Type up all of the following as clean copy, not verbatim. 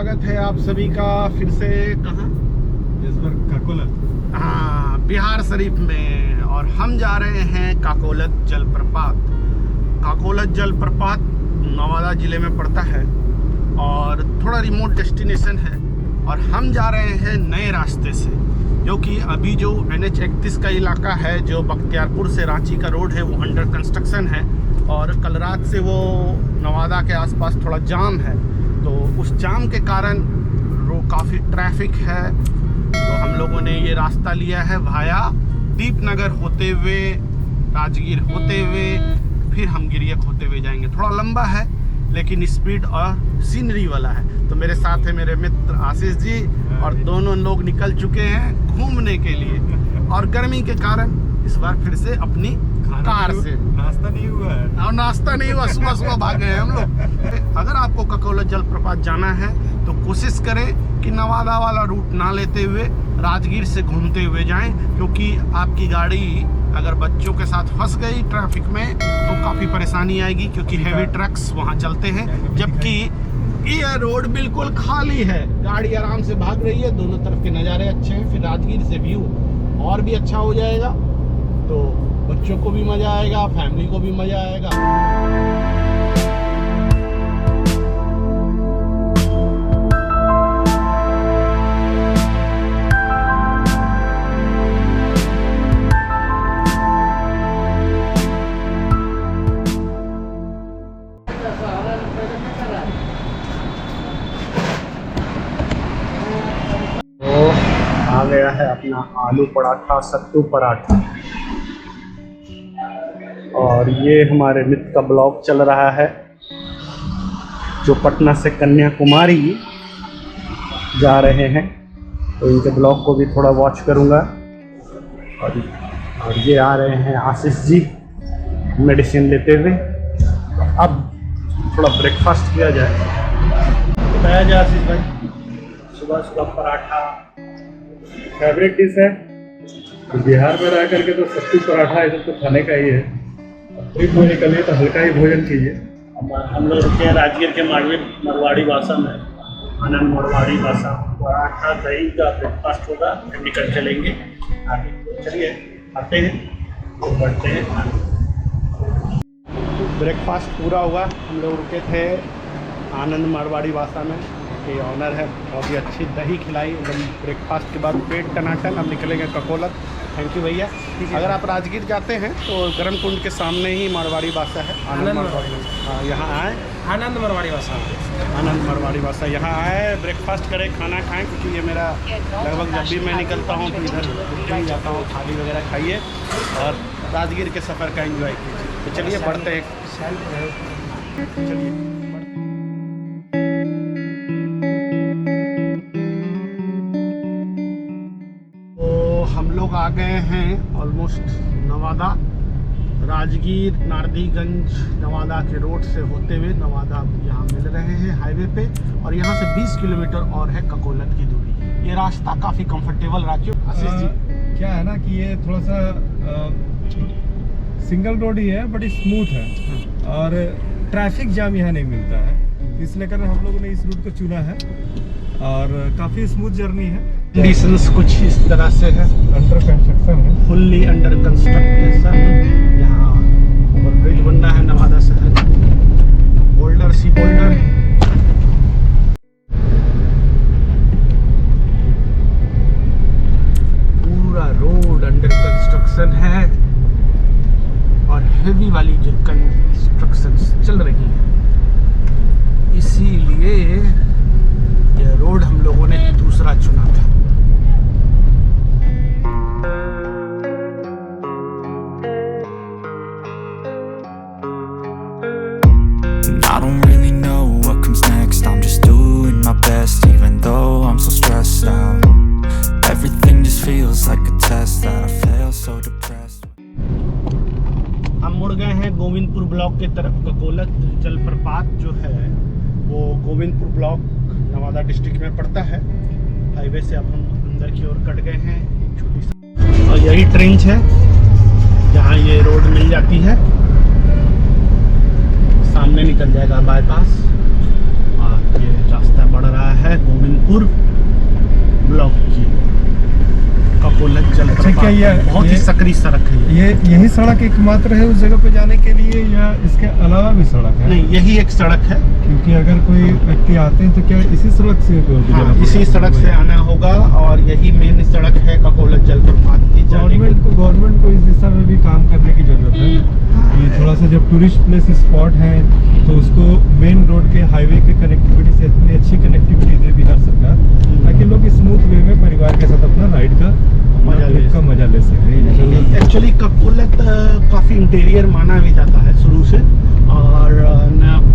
स्वागत है आप सभी का फिर से कहाँ? इस बार काकोलत। हाँ, बिहार शरीफ में। और हम जा रहे हैं काकोलत जलप्रपात। काकोलत जलप्रपात नवादा ज़िले में पड़ता है और थोड़ा रिमोट डेस्टिनेशन है। और हम जा रहे हैं नए रास्ते से, क्योंकि अभी जो NH 31 का इलाका है, जो बख्तियारपुर से रांची का रोड है, वो अंडर कंस्ट्रक्शन है। और कल रात से वो नवादा के आसपास थोड़ा जाम है, तो उस जाम के कारण काफ़ी ट्रैफिक है। तो हम लोगों ने ये रास्ता लिया है भाया दीपनगर होते हुए, राजगीर होते हुए, फिर हम गिरियक होते हुए जाएंगे। थोड़ा लंबा है लेकिन स्पीड और सीनरी वाला है। तो मेरे साथ है मेरे मित्र आशीष जी, और दोनों लोग निकल चुके हैं घूमने के लिए। और गर्मी के कारण इस बार फिर से अपनी कार से। नाश्ता नहीं हुआ है। और नाश्ता नहीं हुआ, सुबह सुबह भाग गए हम लोग। अगर आपको काकोलत जलप्रपात जाना है तो कोशिश करें कि नवादा वाला रूट ना लेते हुए राजगीर से घूमते हुए जाएं, क्योंकि आपकी गाड़ी अगर बच्चों के साथ फंस गई ट्रैफिक में तो काफ़ी परेशानी आएगी, क्योंकि हैवी ट्रक्स वहाँ चलते हैं। जबकि ये रोड बिल्कुल खाली है, गाड़ी आराम से भाग रही है, दोनों तरफ के नज़ारे अच्छे हैं। फिर राजगीर से व्यू और भी अच्छा हो जाएगा, तो बच्चों को भी मज़ा आएगा, फैमिली को भी मज़ा आएगा। आ गया है अपना आलू पराठा, सत्तू पराठा। और ये हमारे मित्र का ब्लॉग चल रहा है, जो पटना से कन्याकुमारी जा रहे हैं, तो इनके ब्लॉग को भी थोड़ा वॉच करूंगा। और ये आ रहे हैं आशीष जी मेडिसिन लेते हुए। तो अब थोड़ा ब्रेकफास्ट किया जाए। बताया जाए आशीष भाई, सुबह सुबह पराठा फेवरेट डिश है, तो बिहार में रह करके तो सत्तू पराठा ये सब तो खाने का ही है। ट्रिप में निकलिए तो हल्का ही भोजन कीजिए। हम लोग रुके हैं राजगीर के मारवाड़ी भाषा में, आनंद मारवाड़ी भाषा। पराठा दही का ब्रेकफास्ट होगा, फिर निकल चलेंगे आगे। चलिए आते हैं और बढ़ते हैं। ब्रेकफास्ट पूरा हुआ। हम लोग रुके थे आनंद मारवाड़ी भाषा में, के ऑनर है, बहुत ही अच्छी दही खिलाई एकदम। ब्रेकफास्ट के बाद पेट टनाटन। अब निकलेंगे काकोलत। थैंक यू भैया। अगर आप राजगीर जाते हैं तो गर्म कुंड के सामने ही मारवाड़ी भाषा है, आनंद मारवाड़ी। हाँ, यहाँ आए, आनंद मारवाड़ी भाषा, आनंद मारवाड़ी भाषा। यहाँ आए, ब्रेकफास्ट करें, खाना खाएं, क्योंकि ये मेरा लगभग जब भी मैं निकलता हूँ तो इधर कहीं जाता हूँ, थाली वगैरह खाइए और राजगीर के सफ़र का एंजॉय कीजिए। तो चलिए बढ़ते हैं। चलिए हम लोग आ गए हैं ऑलमोस्ट नवादा। राजगीर नारदीगंज नवादा के रोड से होते हुए नवादा यहाँ मिल रहे हैं हाईवे पे, और यहाँ से 20 किलोमीटर और है काकोलत की दूरी। ये रास्ता काफ़ी कंफर्टेबल रहा। क्यों आशीष जी? क्या है ना कि ये थोड़ा सा सिंगल रोड ही है, बड़ी स्मूथ है और ट्रैफिक जाम यहाँ नहीं मिलता है, इसलिए कर हम लोगों ने इस रूट को चुना है और काफ़ी स्मूथ जर्नी है। कंडीशंस कुछ इस तरह से है, अंडर कंस्ट्रक्शन है, फुल्ली अंडर कंस्ट्रक्शन। यहाँ ओवरब्रिज बनना है नवादा शहर, बोल्डर सी बोल्डर। पूरा रोड अंडर कंस्ट्रक्शन है और हेवी वाली जो कंस्ट्रक्शंस चल रही है, इसीलिए यह रोड हम लोगों ने दूसरा चुना था। I don't really know what comes next. I'm just doing my best, even though I'm so stressed out. Everything just feels like a test that I fail, so depressed. हम मुड़ गए हैं गोविंदपुर ब्लॉक के तरफ। काकोलत जलप्रपात जो है वो गोविंदपुर ब्लॉक नवादा डिस्ट्रिक्ट में पड़ता है। हाईवे से अब हम अंदर की ओर कट गए हैं, छोटी सी। और यही ट्रेंच है जहाँ ये रोड मिल जाती है, सामने निकल जाएगा बाईपास। और ये रास्ता बड़ा पड़ रहा है गोविंदपुर ब्लॉक की ककोलत जलप्रपात। क्या ये बहुत ही सकरी सड़क है ये यही सड़क एकमात्र है उस जगह पे जाने के लिए या इसके अलावा भी सड़क है? नहीं, यही एक सड़क है। क्योंकि अगर कोई व्यक्ति आते हैं तो क्या इसी सड़क से हाँ, इसी सड़क से आना होगा और यही मेन सड़क है ककोलत जलप्रपात की। गवर्नमेंट को इस दिशा में भी काम करने की जरूरत है। ये थोड़ा सा जब टूरिस्ट प्लेस स्पॉट है तो उसको मेन रोड के हाईवे के कनेक्टिविटी से इतनी अच्छी कनेक्टिविटी दे बिहार सरकार, ताकि लोग स्मूथ वे में परिवार के साथ अपना राइड का मजा ले सके। एक्चुअली ककोलत काफ़ी इंटीरियर माना भी जाता है शुरू से, और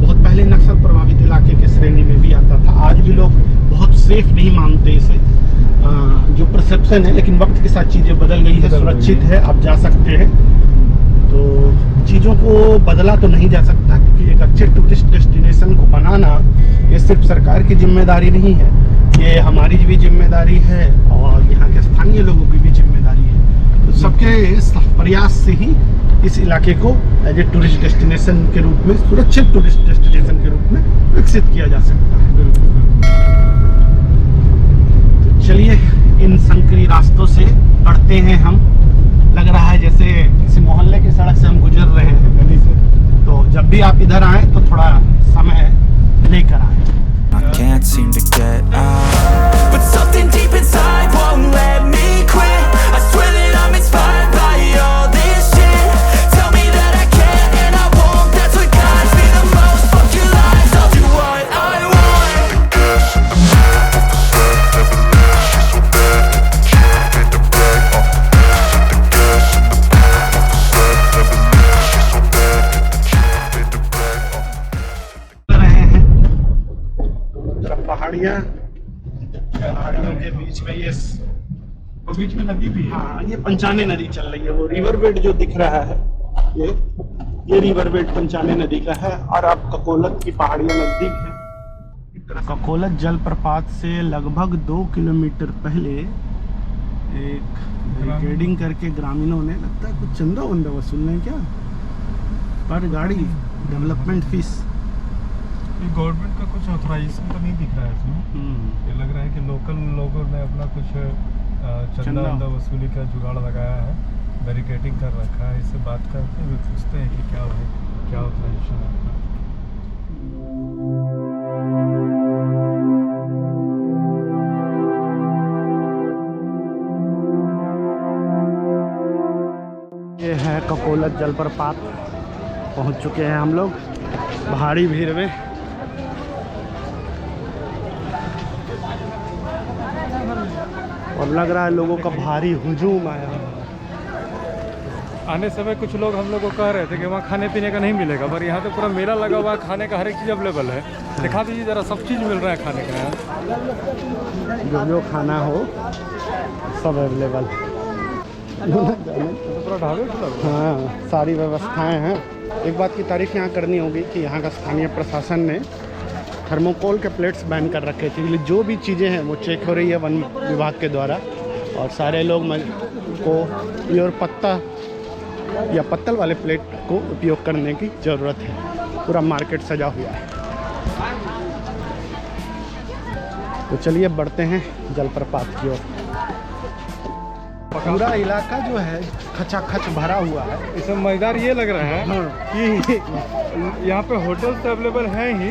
बहुत पहले नक्सल प्रभावित इलाके के श्रेणी में भी आता था। आज भी लोग बहुत सेफ नहीं मानते इसे, जो परसेप्शन है, लेकिन वक्त के साथ चीज़ें बदल गई है, सुरक्षित है, आप जा सकते हैं। तो चीज़ों को बदला तो नहीं जा सकता, क्योंकि एक अच्छे टूरिस्ट डेस्टिनेशन को बनाना ये सिर्फ सरकार की जिम्मेदारी नहीं है, ये हमारी भी जिम्मेदारी है और यहाँ के स्थानीय लोगों की भी जिम्मेदारी है। तो सबके प्रयास से ही इस इलाके को एज ए टूरिस्ट डेस्टिनेशन के रूप में, सुरक्षित टूरिस्ट डेस्टिनेशन के रूप में विकसित किया जा सकता है। तो चलिए इन संकरी रास्तों से बढ़ते हैं हम। लग रहा है जैसे किसी मोहल्ले की सड़क से हम गुजर रहे हैं गली से। तो जब भी आप इधर आएँ तो थोड़ा समय लेकर आएँ। I can't seem to get out, but something deep inside won't let me quit. I swear that I'm inspired by all this shit. Tell me that I can and I won't. That's what guides me the most. Fuck your lies, I'll do what I want. Gas in the back of the set, never leave. She's so bad, can't hit the brag. Hit the gas in the back of the set, never leave. She's so bad, can't hit the brag. रहे हैं पहाड़ियाँ, पहाड़ियों के बीच में ये बीच में नदी भी है। हाँ, ये पंचाने नदी चल रही है। वो रिवर बेड जो दिख रहा है, ये रिवर बेड पंचाने नदी का है, और अब ककोलत की पहाड़ियाँ नजदीक है। ककोलत जलप्रपात से लगभग 2 किलोमीटर पहले एक बैरिकेडिंग करके ग्रामीणों ने, लगता है कुछ चंदा वंदा वसूल रहे हैं क्या, पर गाड़ी डेवलपमेंट फीस। ये गवर्नमेंट का कुछ ऑथराइजेशन तो नहीं दिख रहा है इसमें। ये लग रहा है कि लोकल लोगों ने अपना कुछ चंदा वसूली का जुगाड़ लगाया है, बैरिकेडिंग कर रखा है। इससे बात करते हुए पूछते हैं कि क्या ऑथराइजेशन है आपका। ये है ककोलत जलप्रपात, पहुंच चुके हैं हम लोग भारी भीड़ में। और लग रहा है लोगों का भारी हुजूम आया। आने समय कुछ लोग हम लोग को कह रहे थे कि वहाँ खाने पीने का नहीं मिलेगा, पर यहाँ तो पूरा मेला लगा हुआ है, खाने का हर एक चीज़ अवेलेबल है। दिखा दीजिए ज़रा, सब चीज़ मिल रहा है खाने का यहाँ। जो खाना हो सब अवेलेबल। तो पूरा ढाबे खुला हुआ है। हाँ, सारी व्यवस्थाएं हैं। एक बात की तारीफ यहाँ करनी होगी कि यहाँ का स्थानीय प्रशासन ने थर्मोकोल के प्लेट्स बैन कर रखे थे, इसलिए जो भी चीज़ें हैं वो चेक हो रही है वन विभाग के द्वारा, और सारे लोग को प्योर पत्ता या पत्तल वाले प्लेट को उपयोग करने की ज़रूरत है। पूरा मार्केट सजा हुआ है। तो चलिए बढ़ते हैं जलप्रपात की ओर। पूरा इलाका जो है खचाखच भरा हुआ है। इसमें मज़ेदार ये लग रहा है हाँ। कि यहाँ पे होटल्स तो अवेलेबल हैं ही,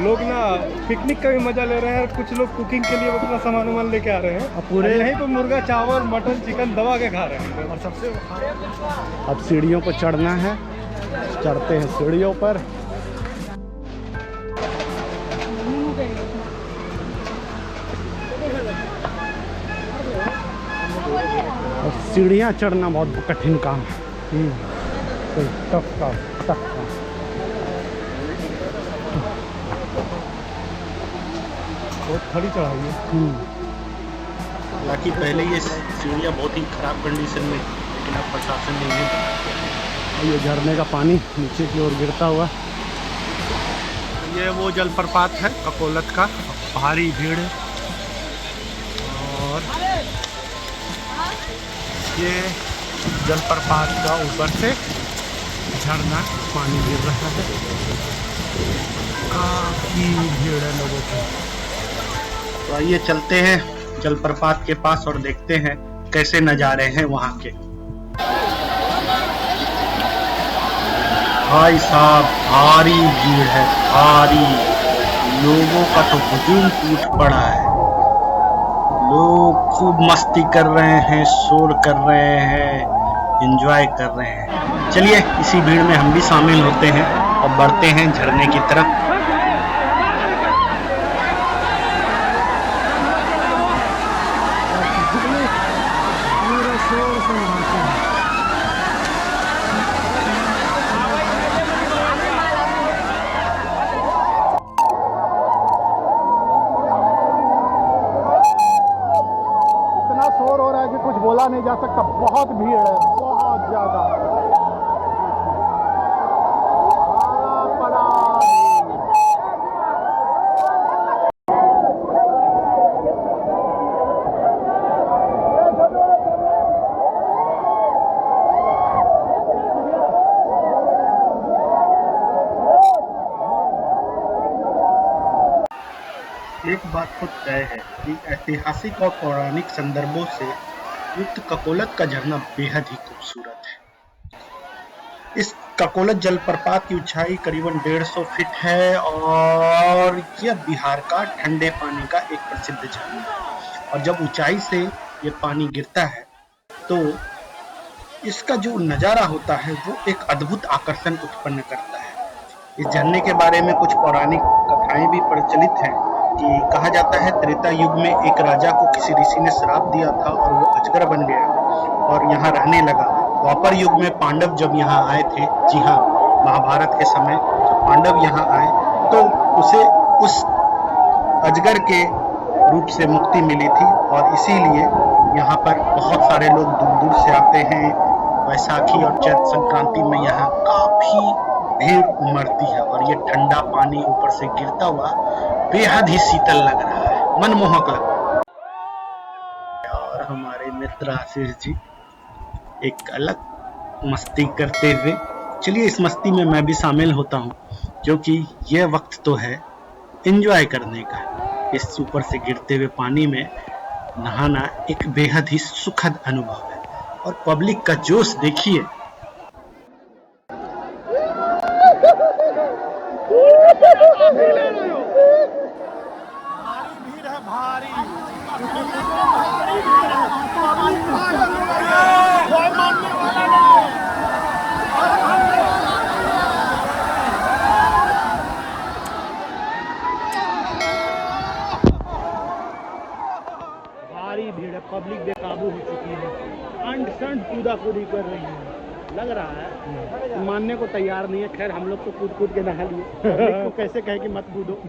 लोग ना पिकनिक का भी मज़ा ले रहे हैं। कुछ लोग कुकिंग के लिए अपना सामान लेके आ रहे हैं, पूरे यहीं पे मुर्गा चावल मटन चिकन दबा के खा रहे हैं। और सबसे अब सीढ़ियों को चढ़ना है, चढ़ते हैं सीढ़ियों पर। और सीढ़ियाँ चढ़ना बहुत कठिन काम है, टफ काम। बहुत खड़ी चढ़ाई है। हालांकि पहले ये सीढ़ियाँ बहुत ही ख़राब कंडीशन में, लेकिन अब प्रशासन ने ये झरने का पानी नीचे की ओर गिरता हुआ। ये वो जलप्रपात है ककोलत का, भारी भीड़ है। और ये जलप्रपात का ऊपर से झरना पानी गिर रहा है। काफ़ी भीड़ है लोगों की। तो आइए चलते हैं जलप्रपात के पास और देखते हैं कैसे नज़ारे हैं वहाँ के। भाई साहब भारी भीड़ है, भारी लोगों का तो हुजूम टूट पड़ा है। लोग खूब मस्ती कर रहे हैं, शोर कर रहे हैं, एंजॉय कर रहे हैं। चलिए इसी भीड़ में हम भी शामिल होते हैं और बढ़ते हैं झरने की तरफ। शोर हो रहा है कि कुछ बोला नहीं जा सकता। बहुत भीड़ है, बहुत ज्यादा। एक बात तो तय है कि ऐतिहासिक और पौराणिक संदर्भों से युक्त ककोलत का झरना बेहद ही खूबसूरत है। इस ककोलत जलप्रपात की ऊंचाई करीबन 150 फीट है और यह बिहार का ठंडे पानी का एक प्रसिद्ध झरना है। और जब ऊंचाई से ये पानी गिरता है तो इसका जो नज़ारा होता है वो एक अद्भुत आकर्षण उत्पन्न करता है। इस झरने के बारे में कुछ पौराणिक कथाएं भी प्रचलित हैं कि कहा जाता है त्रेता युग में एक राजा को किसी ऋषि ने श्राप दिया था और वो अजगर बन गया और यहाँ रहने लगा। द्वापर युग में पांडव जब यहाँ आए थे, जी हाँ, महाभारत के समय जब पांडव यहाँ आए तो उसे उस अजगर के रूप से मुक्ति मिली थी और इसीलिए यहाँ पर बहुत सारे लोग दूर दूर से आते हैं। वैसाखी और चैत्र संक्रांति में यहाँ काफी भीड़ उमड़ती है और ये ठंडा पानी ऊपर से गिरता हुआ बेहद ही शीतल लग रहा है, मनमोहक लग रहा है। और हमारे मित्र आशीष जी एक अलग मस्ती करते हुए, चलिए इस मस्ती में मैं भी शामिल होता हूँ क्योंकि यह वक्त तो है एंजॉय करने का। इस ऊपर से गिरते हुए पानी में नहाना एक बेहद ही सुखद अनुभव है और पब्लिक का जोश देखिए। भारी भीड़ है, पब्लिक बेकाबू हो चुकी है, अंड संड कूदा कूदी कर रही है। लग रहा है मानने को तैयार नहीं है। खैर हम लोग तो कूद कूद के नहा लिए, पब्लिक को कैसे कहे कि मत कूदो।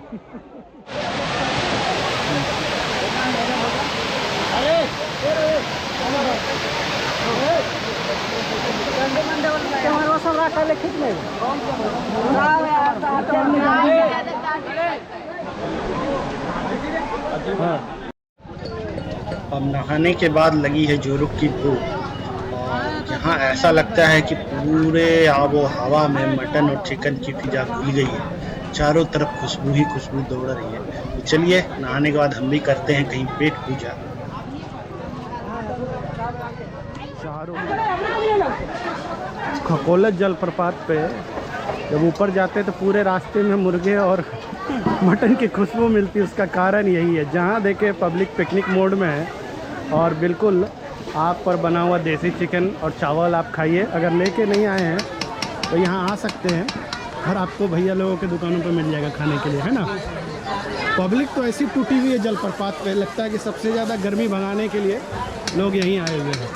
अब नहाने के बाद लगी है जोरों की भूख और यहाँ ऐसा लगता है कि पूरे आबो हवा में मटन और चिकन की फिजा खुल गई है। चारों तरफ खुशबू ही खुशबू दौड़ रही है। तो चलिए नहाने के बाद हम भी करते हैं कहीं पेट पूजा। ककोलत जलप्रपात पे जब ऊपर जाते तो पूरे रास्ते में मुर्गे और मटन की खुशबू मिलती है। उसका कारण यही है, जहाँ देखे पब्लिक पिकनिक मोड में है और बिल्कुल आग पर बना हुआ देसी चिकन और चावल आप खाइए। अगर लेके नहीं आए हैं तो यहाँ आ सकते हैं और आपको भैया लोगों के दुकानों पर मिल जाएगा खाने के लिए, है ना। पब्लिक तो ऐसी टूटी हुई है जलप्रपात पे, लगता है कि सबसे ज़्यादा गर्मी भगाने के लिए लोग यहीं आए हुए हैं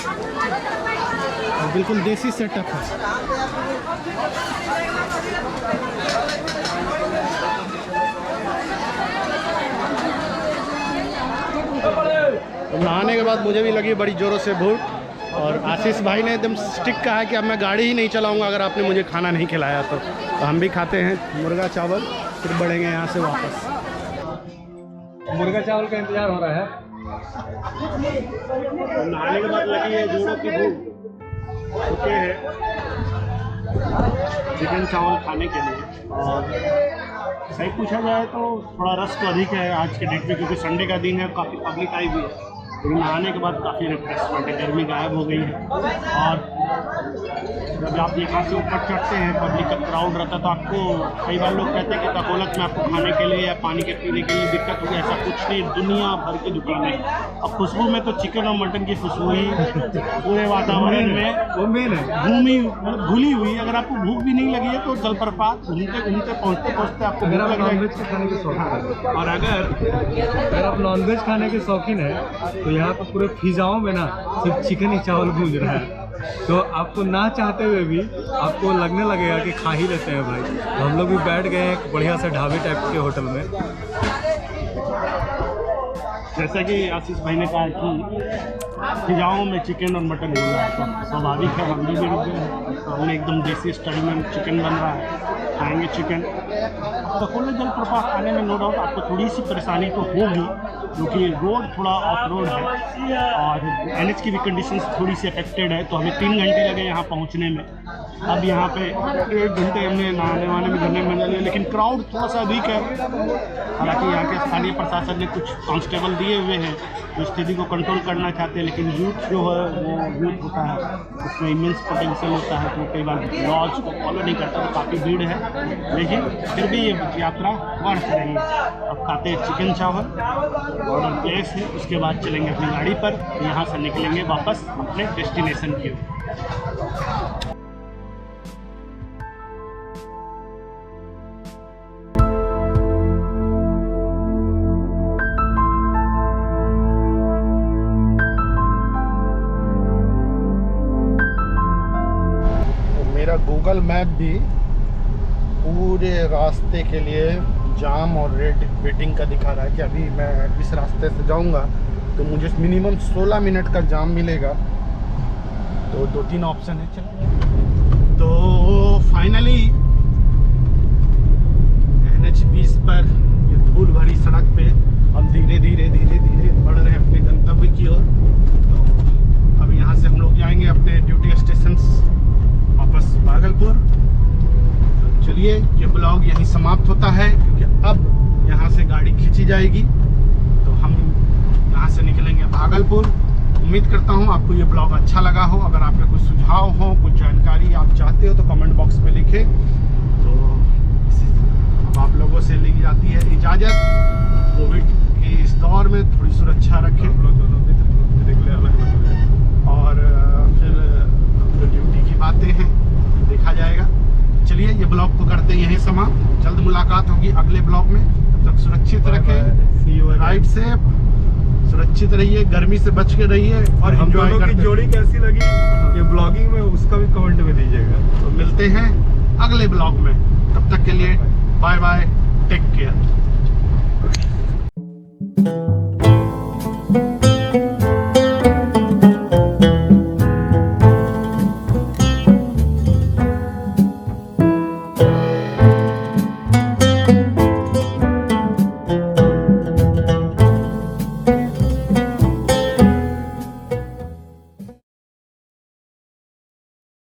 और बिल्कुल देसी सेटअप है। तो नहाने के बाद मुझे भी लगी बड़ी ज़ोरों से भूख और आशीष भाई ने एकदम स्टिक कहा है कि अब मैं गाड़ी ही नहीं चलाऊंगा अगर आपने मुझे खाना नहीं खिलाया तो हम भी खाते हैं मुर्गा चावल, फिर बढ़ेंगे यहाँ से वापस। मुर्गा चावल का इंतजार हो रहा है। तो नहाने के बाद लगी है जोरों की भूख, रुके हैं चिकन चावल खाने के लिए और सही पूछा जाए तो थोड़ा रश तो अधिक है आज के डेट में, क्योंकि संडे का दिन है, काफ़ी पब्लिक आई हुई है। लेकिन नहाने के बाद काफ़ी रिफ्रेशमेंट है, गर्मी गायब हो गई है। और जब आप यहाँ से ऊपर चढ़ते हैं, पब्लिक का क्राउड रहता है, तो आपको कई बार लोग कहते हैं कि काकोलत में आपको खाने के लिए या पानी के पीने के लिए दिक्कत होगी। ऐसा कुछ नहीं, दुनिया भर की दुकानें। अब खुशबू में तो चिकन और मटन की खुशबू ही पूरे वातावरण में वो मेन है। घुली हुई। अगर आपको भूख भी नहीं लगी है तो जलप्रपात घूमते घूमते पहुँचते आपको अगर भूख आप लग जाएगी। नॉनवेज के खाने के शौकीन हैं, और अगर आप नॉनवेज खाने के शौकीन हैं तो यहाँ पर पूरे फिजाओं में ना सिर्फ चिकन ही चावल गूंज रहा है। तो आपको ना चाहते हुए भी आपको लगने लगेगा कि खा ही लेते हैं भाई। तो हम लोग भी बैठ गए हैं बढ़िया से ढाबे टाइप के होटल में। जैसा कि आशीष भाई ने कहा कि फिजाओं में चिकन और मटन मिल रहा है, तो स्वाभाविक है हम भी रुक गए हैं। तो हमने एकदम देसी स्टाइल में चिकन बन रहा है, खाएंगे चिकन। काकोलत जलप्रपात आने में नो डाउट आपको थोड़ी सी परेशानी तो होगी, क्योंकि रोड थोड़ा ऑफ रोड है और NH की भी कंडीशंस थोड़ी सी अफेक्टेड है। तो हमें 3 घंटे लगे यहाँ पहुँचने में। अब यहाँ पे 1 घंटे हमने नहाने वाने में घूमने में लिया, लेकिन क्राउड थोड़ा सा अधिक है। हालांकि यहाँ के स्थानीय प्रशासन ने कुछ कांस्टेबल दिए हुए हैं जो स्थिति को कंट्रोल करना चाहते हैं, लेकिन यूथ जो है वो यूथ होता है, उसमें इमेंस पोटेंशियल होता है, तो कई बार लॉज को फॉलो नहीं करता, तो काफ़ी भीड़ है। लेकिन फिर भी ये यात्रा बढ़ रही है। अब खाते हैं चिकन चावल, बॉर्डर प्लेस है, उसके बाद चलेंगे अपनी गाड़ी पर, यहाँ से निकलेंगे वापस अपने डेस्टिनेशन की ओर। मेरा गूगल मैप भी पूरे रास्ते के लिए जाम और रेड वेटिंग का दिखा रहा है कि अभी मैं इस रास्ते से जाऊंगा तो मुझे मिनिमम 16 मिनट का जाम मिलेगा। तो 2-3 ऑप्शन है। चलो, तो फाइनली NH 20 पर ये धूल भरी सड़क पे हम धीरे धीरे बढ़ रहे हैं अपने गंतव्य की ओर। तो अब यहाँ से हम लोग जाएंगे अपने ड्यूटी स्टेशन वापस भागलपुर। तो चलिए, ये ब्लॉग यहीं समाप्त होता है, क्योंकि अब यहाँ से गाड़ी खींची जाएगी तो हम यहाँ से निकलेंगे भागलपुर। उम्मीद करता हूँ आपको ये ब्लॉग अच्छा लगा हो। अगर आपके कुछ सुझाव हो, कुछ जानकारी आप चाहते हो तो कमेंट बॉक्स में लिखें। तो अब आप लोगों से ली जाती है इजाज़त। कोविड के इस दौर में थोड़ी सुरक्षा रखें और फिर जो ड्यूटी की बातें हैं देखा जाएगा। चलिए, ये ब्लॉग को करते हैं यहीं समाप्त। जल्द मुलाकात होगी अगले ब्लॉग में। तब तक सुरक्षित रखें, राइड सेफ, सुरक्षित रहिए, गर्मी से बच के रहिए और हम एंजॉय दोनों की करते जोड़ी कैसी लगी ये ब्लॉगिंग में, उसका भी कमेंट में दीजिएगा। तो मिलते हैं अगले ब्लॉग में। तब तक के लिए बाय बाय, टेक केयर।